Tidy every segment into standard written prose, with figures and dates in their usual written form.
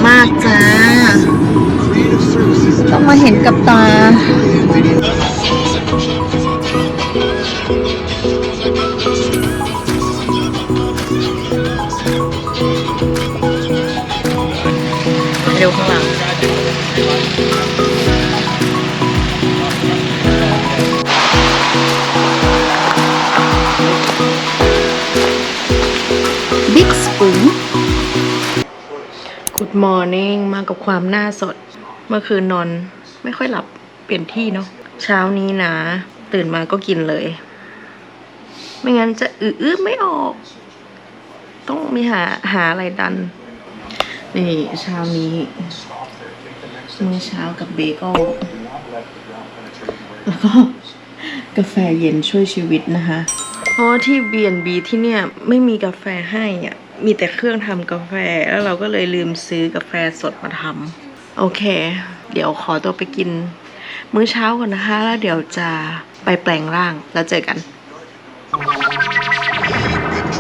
มากจ้าต้องมาเห็นกับตาเร็วข้างหลังบิ๊กสปริงGood morning มากับความหน้าสดเมื่อคืนนอนไม่ค่อยหลับเปลี่ยนที่เนาะเช้านี้นะตื่นมาก็กินเลยไม่งั้นจะอื้อไม่ออกต้องมีหาอะไรดันนี่เช้านี้มื้อเช้ากับเบเกิลแล้วก็กาแฟเย็นช่วยชีวิตนะคะเพราะที่ B&B ที่เนี่ยไม่มีกาแฟให้อ่ะมีแต่เครื่องทำกาแฟแล้วเราก็เลยลืมซื้อกาแฟสดมาทำโอเคเดี๋ยวขอตัวไปกินมื้อเช้าก่อนนะคะแล้วเดี๋ยวจะไปแปลงร่างแล้วเจอกัน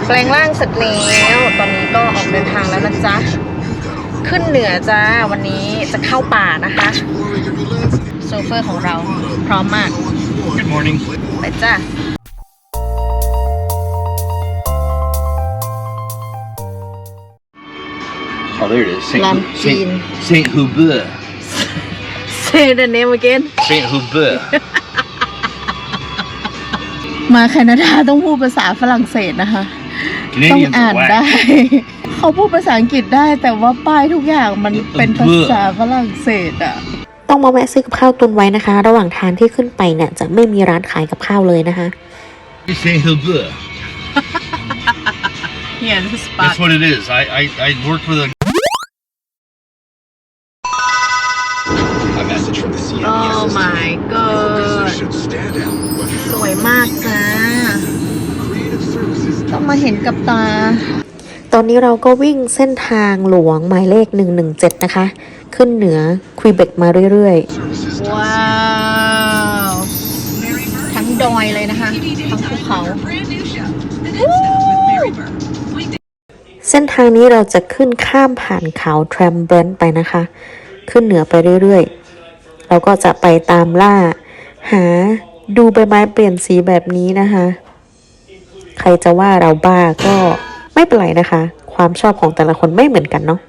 แปลงร่างเสร็จแล้วตอนนี้ก็ออกเดินทางแล้วนะจ๊ะขึ้นเหนือจ้าวันนี้จะเข้าป่านะคะโซเฟอร์ของเราพร้อมมาก Good morning ไปจ้าOh, there it is. Saint Hubert. Say the name again. Saint Hubert. มาแคนาดาต้องพูดภาษาฝรั่งเศสนะคะต้องอ่านได้เขาพูดภาษาอังกฤษได้แต่ว่าป้ายทุกอย่างมันเป็นภาษาฝรั่งเศสอ่ะต้องมาแวะซื้อกับข้าวตุนไว้นะคะระหว่างทางที่ขึ้นไปเนี่ยจะไม่มีร้านขายกับข้าวเลยนะคะ Saint Hubert. Yeah, this spot. That's what it is. I worked with a message from the CME. Oh my god สวยมากจ้าต้องมาเห็นกับตาตอนนี้เราก็วิ่งเส้นทางหลวงหมายเลข117นะคะขึ้นเหนือควีเบกมาเรื่อยๆว้าวทั้งดอยเลยนะคะทั้งภูเขาเส้นทางนี้เราจะขึ้นข้ามผ่านเขาแทรมเบรนต์ไปนะคะขึ้นเหนือไปเรื่อยๆเราก็จะไปตามล่าหาดูใบไม้เปลี่ยนสีแบบนี้นะคะใครจะว่าเราบ้าก็ไม่เป็นไรนะคะความชอบของแต่ละคนไม่เหมือนกันเนาะ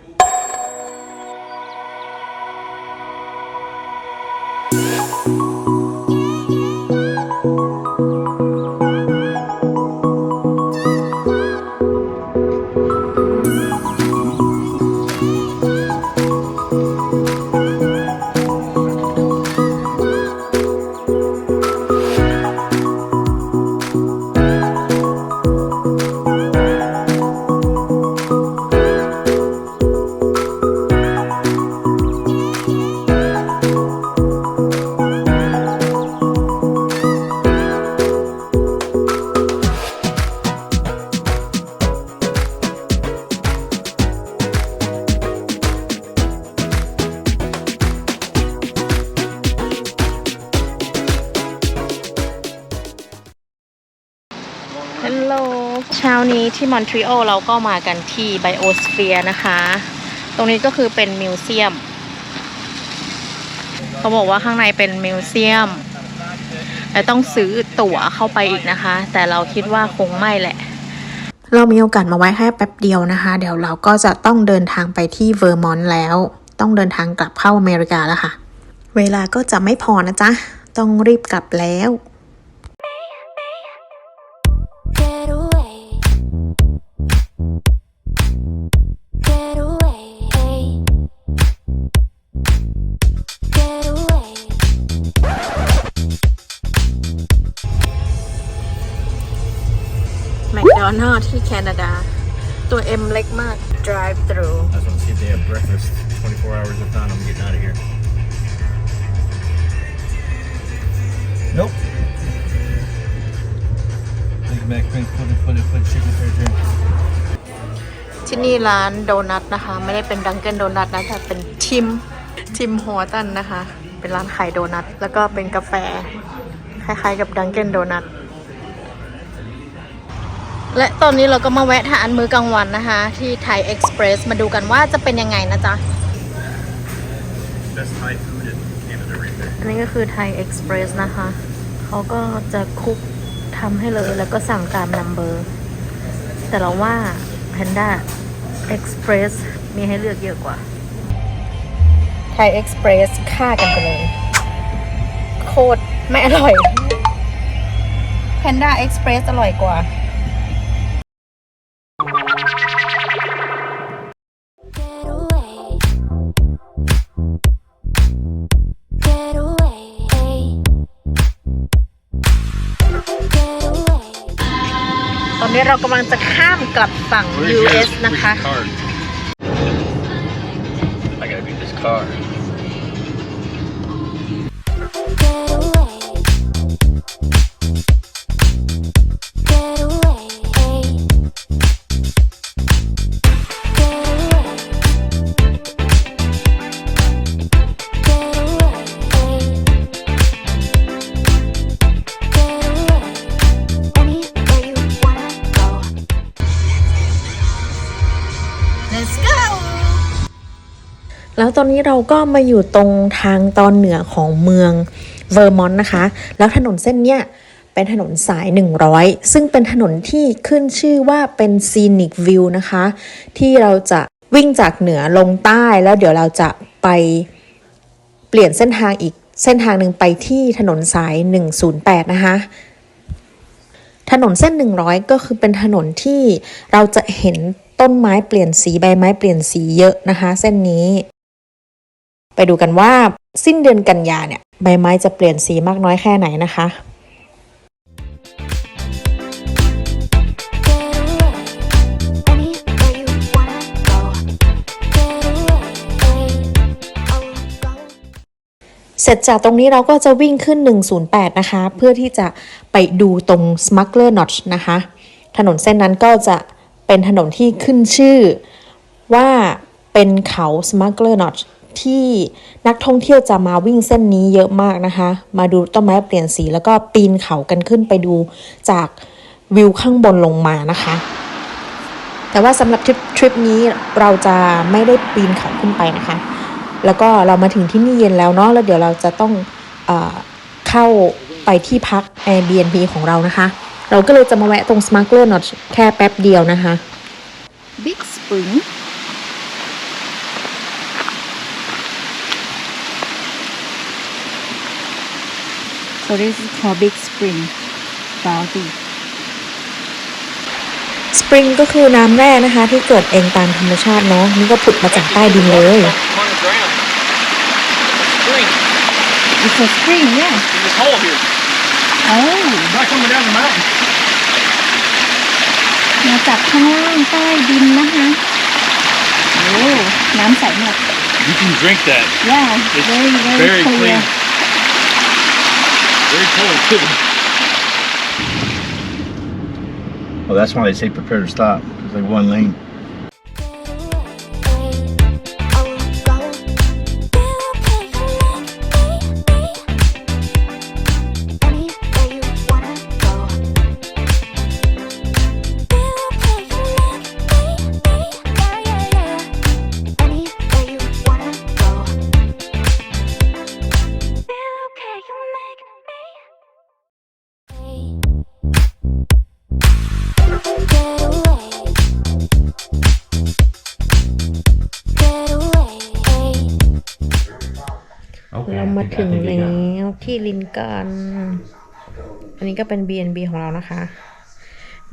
ฮัลโหลเช้านี้ที่มอนทรีออลเราก็มากันที่ไบโอสเฟียร์นะคะตรงนี้ก็คือเป็นมิวเซียมเขาบอกว่าข้างในเป็นมิวเซียมแต่ต้องซื้อตั๋วเข้าไปอีกนะคะแต่เราคิดว่าคงไม่แหละเรามีโอกาสมาไว้แค่แป๊บเดียวนะคะเดี๋ยวเราก็จะต้องเดินทางไปที่เวอร์มอนต์แล้วต้องเดินทางกลับเข้าอเมริกาแล้วค่ะเวลาก็จะไม่พอนะจ๊ะต้องรีบกลับแล้วแมคโดนัลด์ที่แคนาดาตัว M เล็กมาก drive thru I just want to see if they have breakfast 24 hours. If not, I'm getting out of here. Nope. Big Mac, put chicken right there. ที่นี่ร้านโดนัทนะคะไม่ได้เป็นดังเกิลโดนัทนะแต่เป็นทิมหัวตันนะคะเป็นร้านขายโดนัทแล้วก็เป็นกาแฟคล้ายๆกับดังเกิลโดนัทและตอนนี้เราก็มาแวะทานมื้อกลางวันนะคะที่ไทยเอ็กซ์เพรสมาดูกันว่าจะเป็นยังไงนะจ๊ะ best Thai food in Canada right there. อันนี้ก็คือไทยเอ็กซ์เพรสนะคะ เขาก็จะคุกทำให้เลยแล้วก็สั่งตามนัมเบอร์ แต่เราว่า Panda Express มีให้เลือกเยอะกว่า ไทยเอ็กซ์เพรสฆ่ากันไปเลย โคตรไม่อร่อย Panda Express อร่อยกว่า Get away. Get away. Get away. ตอนนี้เรากำลังจะข้ามกลับฝั่ง US นะคะ I gotta beat this car. Get away. Get away. Get away. Get away. Get away. Anywhere you wanna go. Let's go แล้วตอนนี้เราก็มาอยู่ตรงทางตอนเหนือของเมืองเวอร์มอนต์นะคะ แล้วถนนเส้นเนี้ยเป็นถนนสาย 100 ซึ่งเป็นถนนที่ขึ้นชื่อว่าเป็น Scenic View นะคะ ที่เราจะวิ่งจากเหนือลงใต้แล้วเดี๋ยวเราจะไปเปลี่ยนเส้นทางอีกเส้นทางหนึ่งไปที่ถนนสาย 108 นะคะ ถนนเส้น 100 ก็คือเป็นถนนที่เราจะเห็นต้นไม้เปลี่ยนสีใบไม้เปลี่ยนสีเยอะนะคะ เส้นนี้ไปดูกันว่าสิ้นเดือนกันยาเนี่ยใบไม้จะเปลี่ยนสีมากน้อยแค่ไหนนะคะ Get away. Anywhere you wanna go. Get away. Oh, go. เสร็จจากตรงนี้เราก็จะวิ่งขึ้น 108 นะคะ เพื่อที่จะไปดูตรง Smuggler Notch นะคะ ถนนเส้นนั้นก็จะเป็นถนนที่ขึ้นชื่อว่าเป็นเขา Smuggler Notch ที่นักท่องเที่ยวจะมาวิ่งเส้นนี้เยอะมากนะคะ มาดูต้นไม้เปลี่ยนสีแล้วก็ปีนเขากันขึ้นไปดูจากวิวข้างบนลงมานะคะ แต่ว่าสำหรับทริปนี้เราจะไม่ได้ปีนเขาขึ้นไปนะคะ แล้วก็เรามาถึงที่นี่เย็นแล้วเนาะแล้วเดี๋ยวเราจะต้องเข้าไปที่พัก Airbnb ของเรานะคะ เราก็เลยจะมาแวะตรง Smuggler Notch แค่แป๊บเดียวนะคะ Big Spring So this is called Big Spring Bounty สปริงก็คือน้ำแร่นะคะที่เกิดเองตามธรรมชาติเนาะนี่ก็ผุดมาจากใต้ดินเลย Underground. Spring. It's a spring yeah In this hole here. Oh It's not coming down the mountain. มาจากข้างล่างใต้ดินนะคะ โอ้น้ำใสมาก You can drink that. Yeah It's very very clear clean. Very cold too. Well, that's why they say prepare to stop, because they one lane.เรามาถึงแล้วที่ลินกอนอันนี้ก็เป็น B&B ของเรานะคะ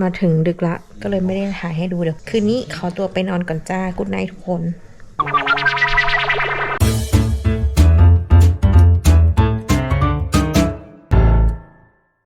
มาถึงดึกละก็เลยไม่ได้ถ่ายให้ดูเดี๋ยวคืนนี้ขอตัวไปนอนก่อนจ้ากุ๊ดไนท์ทุกคน